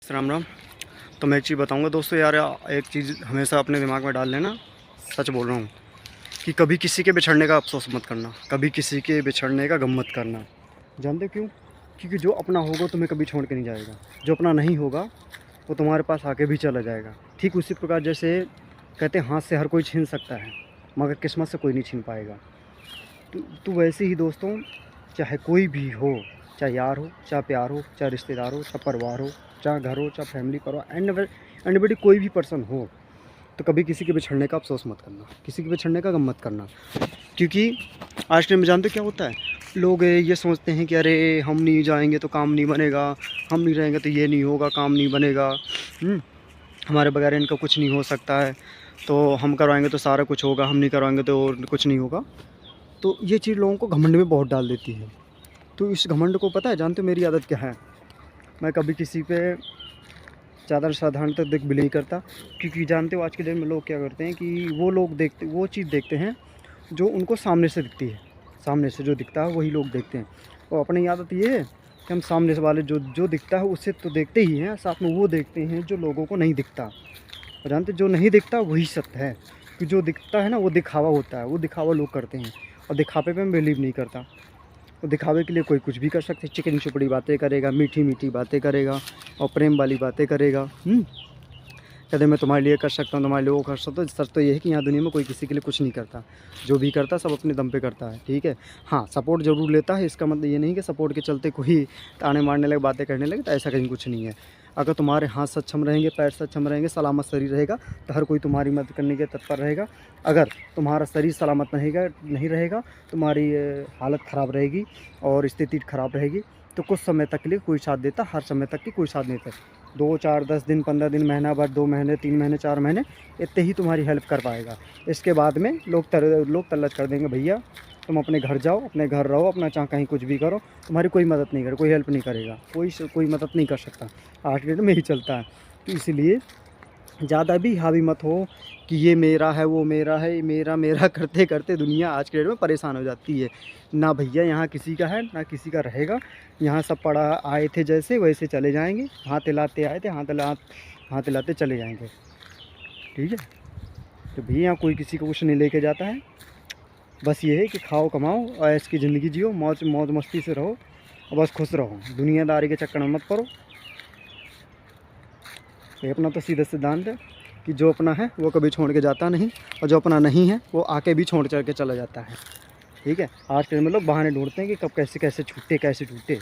राम राम। तो मैं एक चीज़ बताऊंगा दोस्तों यार, एक चीज़ हमेशा अपने दिमाग में डाल लेना। सच बोल रहा हूँ कि कभी किसी के बिछड़ने का अफसोस मत करना, कभी किसी के बिछड़ने का गम मत करना। जानते क्यों? क्योंकि जो अपना होगा तुम्हें कभी छोड़ के नहीं जाएगा, जो अपना नहीं होगा वो तुम्हारे पास आके भी चला जाएगा। ठीक उसी प्रकार जैसे कहते हैं हाथ से हर कोई छीन सकता है मगर किस्मत से कोई नहीं छीन पाएगा। तो वैसे ही दोस्तों, चाहे कोई भी हो, चाहे यार हो, चाहे प्यार हो, चाहे रिश्तेदार हो, चाहे परिवार हो, चाहे घर हो, चाहे फैमिली परिवार, एंड कोई भी पर्सन हो, तो कभी किसी के बिछड़ने का अफसोस मत करना, किसी के बिछड़ने का गम मत करना। क्योंकि आज के टाइम में जानते हो क्या होता है, लोग ये सोचते हैं कि अरे हम नहीं जाएंगे तो काम नहीं बनेगा, हम नहीं रहेंगे तो ये नहीं होगा, काम नहीं बनेगा, हमारे बगैर इनका कुछ नहीं हो सकता है, तो हम करवाएंगे तो सारा कुछ होगा, हम नहीं करवाएंगे तो कुछ नहीं होगा। तो ये चीज़ लोगों को घमंड में बहुत डाल देती है। तो इस घमंड को पता है, जानते हो मेरी आदत क्या है? मैं कभी किसी पे ज़्यादा साधारण तक देख बिलीव नहीं करता। क्योंकि जानते हो आज के डेट में लोग क्या करते हैं कि वो चीज़ देखते हैं जो उनको सामने से दिखती है। सामने से जो दिखता है वही लोग देखते हैं। और अपनी आदत ये है कि हम सामने से वाले जो दिखता है उससे तो देखते ही हैं, साथ में वो देखते हैं जो लोगों को नहीं दिखता। और जानते जो नहीं दिखता वही सत्य है। कि जो दिखता है ना वो दिखावा होता है, वो दिखावा लोग करते हैं और दिखावे पे मैं बिलीव नहीं करता। तो दिखावे के लिए कोई कुछ भी कर सकते, चिकनी चुपड़ी बातें करेगा, मीठी मीठी बातें करेगा और प्रेम वाली बातें करेगा। कहते मैं तुम्हारे लिए कर सकता हूँ, तुम्हारे लिए वो कर सकता हूँ। सच तो ये है कि यहाँ दुनिया में कोई किसी के लिए कुछ नहीं करता, जो भी करता सब अपने दम पे करता है। ठीक है, हाँ सपोर्ट ज़रूर लेता है, इसका मतलब ये नहीं कि सपोर्ट के चलते कोई ताने मारने लगे, बातें करने लगे, तो ऐसा कहीं कुछ नहीं है। अगर तुम्हारे हाथ सक्षम रहेंगे, पैर सक्षम रहेंगे, सलामत शरीर रहेगा तो हर कोई तुम्हारी मदद करने के तत्पर रहेगा। अगर तुम्हारा शरीर सलामत नहीं रहेगा, तुम्हारी हालत ख़राब रहेगी और स्थिति ख़राब रहेगी, तो कुछ समय तक के लिए कोई साथ देता, हर समय तक की कोई साथ नहीं देता। 2 4 10 दिन 15 दिन, महीना भर, 2 महीने, 3 महीने, 4 महीने, इतने ही तुम्हारी हेल्प कर पाएगा। इसके बाद में लोग तल्लच कर देंगे, भैया तुम अपने घर जाओ, अपने घर रहो, अपना चाहे कहीं कुछ भी करो, तुम्हारी कोई मदद नहीं करे, कोई हेल्प नहीं करेगा, कोई मदद नहीं कर सकता। आज के डेट में ही चलता है। तो इसलिए ज़्यादा भी हावी मत हो कि ये मेरा है, वो मेरा है, मेरा मेरा करते करते दुनिया आज के डेट में परेशान हो जाती है। ना भैया यहाँ किसी का है ना किसी का रहेगा। यहाँ सब पड़ा आए थे जैसे वैसे चले जाएंगे, हाथ हिलाते आए थे, हाथ हिलाते चले जाएंगे। ठीक है, तो भैया यहाँ कोई किसी को कुछ नहीं लेके जाता है। बस ये है कि खाओ कमाओ और ऐश की ज़िंदगी जियो, मौज मस्ती से रहो और बस खुश रहो, दुनियादारी के चक्कर में मत पड़ो। ये अपना तो सीधा सिद्धांत है कि जो अपना है वो कभी छोड़ के जाता नहीं, और जो अपना नहीं है वो आके भी छोड़ के चला जाता है। ठीक है, आज के लोग बहाने ढूंढते हैं कि कब कैसे छूटे,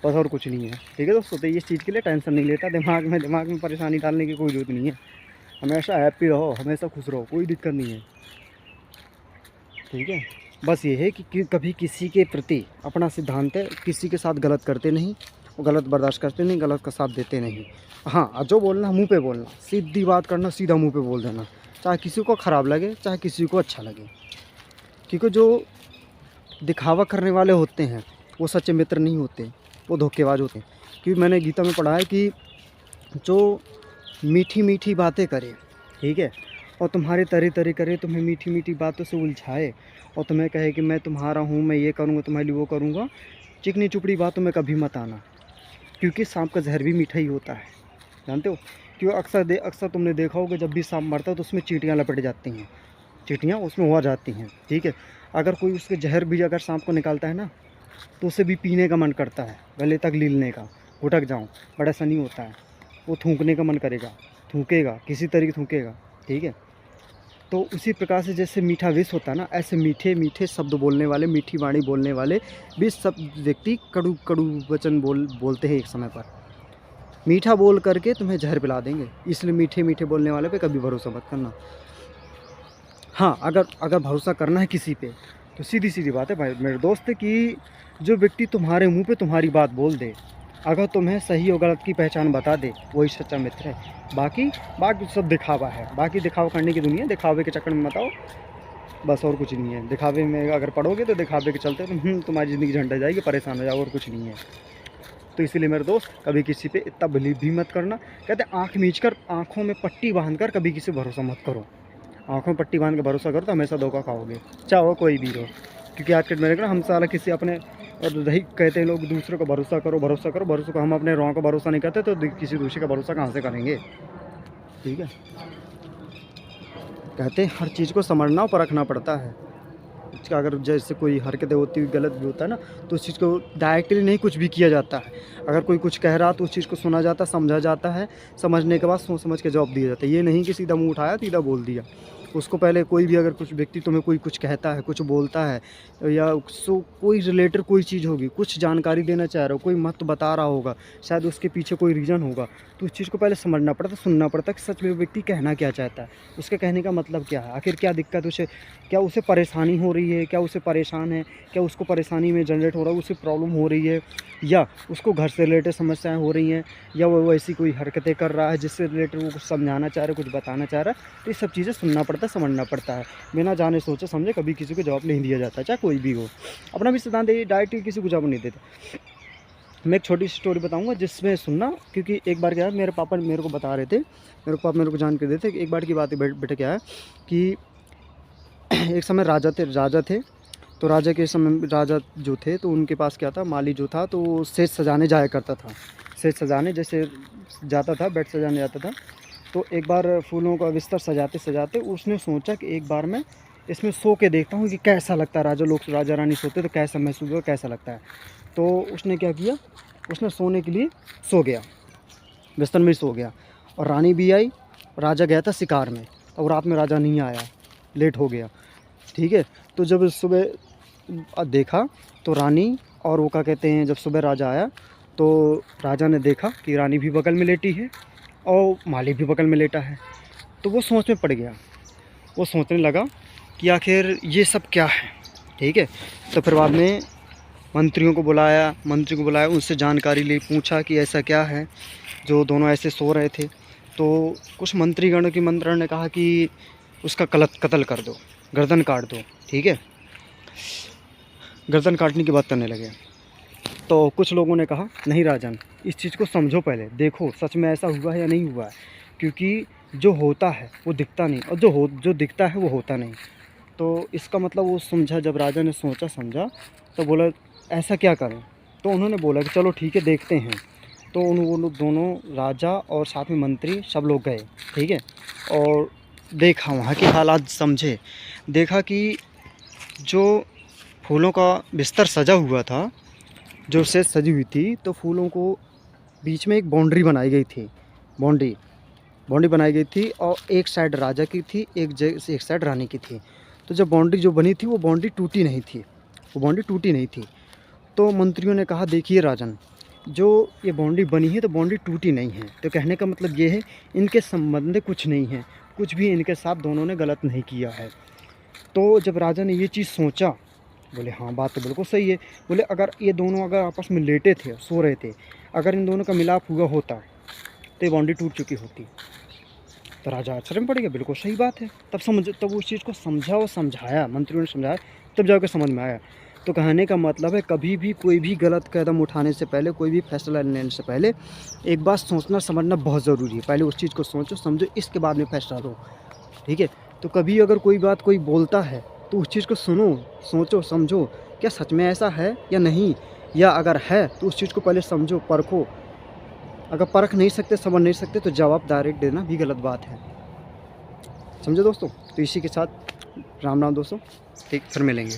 बस और कुछ नहीं है। ठीक है दोस्तों, तो इस चीज़ के लिए टेंशन नहीं लेता, दिमाग में परेशानी डालने की कोई ज़रूरत नहीं है। हमेशा हैप्पी रहो, हमेशा खुश रहो, कोई दिक्कत नहीं है। ठीक है, बस ये है कि कभी किसी के प्रति अपना सिद्धांत है, किसी के साथ गलत करते नहीं, गलत बर्दाश्त करते नहीं, गलत का साथ देते नहीं। हाँ, जो बोलना मुंह पे बोलना, सीधी बात करना, सीधा मुंह पे बोल देना, चाहे किसी को ख़राब लगे चाहे किसी को अच्छा लगे। क्योंकि जो दिखावा करने वाले होते हैं वो सच्चे मित्र नहीं होते, वो धोखेबाज होते हैं। क्योंकि मैंने गीता में पढ़ा है कि जो मीठी मीठी बातें करे, ठीक है, और तुम्हारे तरे करे, तुम्हें मीठी मीठी बातों से उलझाए और तुम्हें कहे कि मैं तुम्हारा हूँ, मैं ये करूँगा, तुम्हारे लिए वो करूँगा, चिकनी चुपड़ी बातों में कभी मत आना। क्योंकि सांप का जहर भी मीठा ही होता है, जानते हो? क्यों? अक्सर तुमने देखा होगा जब भी सांप मरता है तो उसमें चींटियाँ लपेट जाती हैं, चींटियाँ उसमें हो जाती हैं। ठीक है, अगर कोई उसके जहर भी अगर सांप को निकालता है ना, तो उसे भी पीने का मन करता है, गले तक लीलने का, घुटक जाऊँ, बड़ा ऐसा नहीं होता है। वो थूकने का मन करेगा, थूकेगा, किसी तरीके थूकेगा। ठीक है, तो उसी प्रकार से जैसे मीठा विष होता है ना, ऐसे मीठे मीठे शब्द बोलने वाले, मीठी वाणी बोलने वाले भी सब व्यक्ति कड़ू कड़ू वचन बोलते हैं। एक समय पर मीठा बोल करके तुम्हें जहर पिला देंगे, इसलिए मीठे मीठे बोलने वाले पे कभी भरोसा मत करना। हाँ, अगर भरोसा करना है किसी पे तो सीधी बात है भाई मेरे दोस्त, कि जो व्यक्ति तुम्हारे मुंह पे तुम्हारी बात बोल दे, अगर तुम्हें सही और गलत की पहचान बता दे, वही सच्चा मित्र है। बाकी सब दिखावा है, बाकी दिखावा करने की दुनिया, दिखावे के चक्कर में मत आओ, बस और कुछ नहीं है। दिखावे में अगर पढ़ोगे तो दिखावे के चलते तुम्हारी ज़िंदगी झंड जाएगी, परेशान हो जाओ, और कुछ नहीं है। तो इसीलिए मेरे दोस्त, कभी किसी पे इतना बिलीव भी मत करना। कहते आँख मीच कर, आँखों में पट्टी बांध कर कभी किसी भरोसा मत करो। आँखों में पट्टी बांध के भरोसा करो तो हमेशा धोखा खाओगे, चाहे वो कोई भी हो। क्योंकि आज के मेरे को हम सारा किसी अपने और रही कहते हैं लोग दूसरों का भरोसा करो, भरोसा करो, भरोसा करो। हम अपने रॉ का भरोसा नहीं करते तो किसी दूसरे का भरोसा कहाँ से करेंगे? ठीक है, कहते हैं हर चीज़ को समझना और परखना पड़ता है। उसका अगर जैसे कोई हरकतें होती हुई गलत भी होता है ना, तो उस चीज़ को डायरेक्टली नहीं कुछ भी किया जाता है। अगर कोई कुछ कह रहा तो उस चीज़ को सुना जाता, समझा जाता है, समझने के बाद सोच समझ के जवाब दिया जाता है। ये नहीं कि सीधा मुँह उठाया सीधा बोल दिया। उसको पहले कोई भी अगर कुछ व्यक्ति तुम्हें कोई कुछ कहता है, कुछ बोलता है या कोई रिलेटेड कोई चीज़ होगी, कुछ जानकारी देना चाह रहा हो, कोई मत बता रहा होगा, शायद उसके पीछे कोई रीज़न होगा, तो उस चीज़ को पहले समझना पड़ता, सुनना पड़ता कि सच में वो व्यक्ति कहना क्या चाहता है, उसके कहने का मतलब क्या है, आखिर क्या दिक्कत उसे, क्या उसे परेशानी हो रही है, क्या उसे परेशान है, क्या उसको परेशानी में जनरेट हो रहा है, उसे प्रॉब्लम हो रही है, या उसको घर से रिलेटेड समस्याएं हो रही हैं, या वो ऐसी कोई हरकतें कर रहा है जिससे रिलेटेड वो कुछ समझाना चाह रहा है, कुछ बताना चाह रहा है। तो ये सब चीज़ें सुनना पड़ता है, समझना पड़ता है। बिना जाने सोचे समझे कभी किसी को जवाब नहीं दिया जाता, चाहे कोई भी हो। अपना भी सिद्धांत है, डायरेक्टली किसी को जवाब नहीं देते। मैं एक छोटी सी स्टोरी बताऊंगा जिसमें सुनना, क्योंकि एक बार क्या है, मेरे पापा मेरे को बता रहे थे, मेरे पापा मेरे को जान के देते कि एक बार की बात है बेटा, क्या है कि एक समय राजा थे। तो राजा के समय राजा जो थे तो उनके पास क्या था, माली जो था तो सेज सजाने जाया करता था। सेज सजाने जैसे जाता था, बेड सजाने जाता था। तो एक बार फूलों का बिस्तर सजाते सजाते उसने सोचा कि एक बार मैं इसमें सो के देखता हूँ कि कैसा लगता है, राजा रानी सोते तो कैसा महसूस होगा, कैसा लगता है। तो उसने क्या किया, उसने सोने के लिए सो गया, बिस्तर में ही सो गया। और रानी भी आई, राजा गया था शिकार में, और रात में राजा नहीं आया, लेट हो गया। ठीक है, तो जब सुबह देखा तो रानी और वो क्या कहते हैं, जब सुबह राजा आया तो राजा ने देखा कि रानी भी बगल में लेटी है और माली भी बगल में लेटा है। तो वो सोच में पड़ गया, वो सोचने लगा कि आखिर ये सब क्या है। ठीक है, तो फिर बाद में मंत्री को बुलाया, उनसे जानकारी ली, पूछा कि ऐसा क्या है जो दोनों ऐसे सो रहे थे। तो कुछ मंत्रिगण ने कहा कि उसका कत्ल कर दो, गर्दन काट दो। ठीक है, गर्दन काटने की बात करने लगे। तो कुछ लोगों ने कहा नहीं राजन, इस चीज़ को समझो, पहले देखो सच में ऐसा हुआ है या नहीं हुआ है, क्योंकि जो होता है वो दिखता नहीं, और जो दिखता है वो होता नहीं। तो इसका मतलब वो समझा, जब राजा ने सोचा समझा तो बोला ऐसा क्या करें। तो उन्होंने बोला कि चलो ठीक है देखते हैं। तो उन दोनों राजा और साथ में मंत्री सब लोग गए। ठीक है, और देखा वहाँ के हालात समझे, देखा कि जो फूलों का बिस्तर सजा हुआ था, जो सेज सजी हुई थी, तो फूलों को बीच में एक बाउंड्री बनाई गई थी, बाउंड्री बनाई गई थी, और एक साइड राजा की थी, एक साइड रानी की थी। तो जब बाउंड्री जो बनी थी वो बाउंड्री टूटी नहीं थी। तो मंत्रियों ने कहा देखिए राजन, जो ये बाउंड्री बनी है तो बाउंड्री टूटी नहीं है, तो कहने का मतलब ये है इनके संबंध में कुछ नहीं है, कुछ भी इनके साथ दोनों ने गलत नहीं किया है। तो जब राजा ने ये चीज़ सोचा, बोले हाँ बात तो बिल्कुल सही है। बोले अगर ये दोनों अगर आपस में लेटे थे, सो रहे थे, अगर इन दोनों का मिलाप हुआ होता तो ये बाउंड्री टूट चुकी होती। तो राजा आश्चर्य में पड़ गया, बिल्कुल सही बात है। तब उस चीज़ को समझा और समझाया, मंत्रियों ने समझाया, तब जाकर समझ में आया। तो कहने का मतलब है कभी भी कोई भी गलत कदम उठाने से पहले, कोई भी फैसला लेने से पहले एक बात सोचना समझना बहुत ज़रूरी है। पहले उस चीज़ को सोचो समझो, इसके बाद में फैसला लो। ठीक है, तो कभी अगर कोई बात कोई बोलता है तो उस चीज़ को सुनो, सोचो समझो, क्या सच में ऐसा है या नहीं, या अगर है तो उस चीज़ को पहले समझो, परखो। अगर परख नहीं सकते, समझ नहीं सकते, तो जवाब डायरेक्ट देना भी गलत बात है। समझे दोस्तों? तो इसी के साथ राम राम दोस्तों, ठीक, फिर मिलेंगे।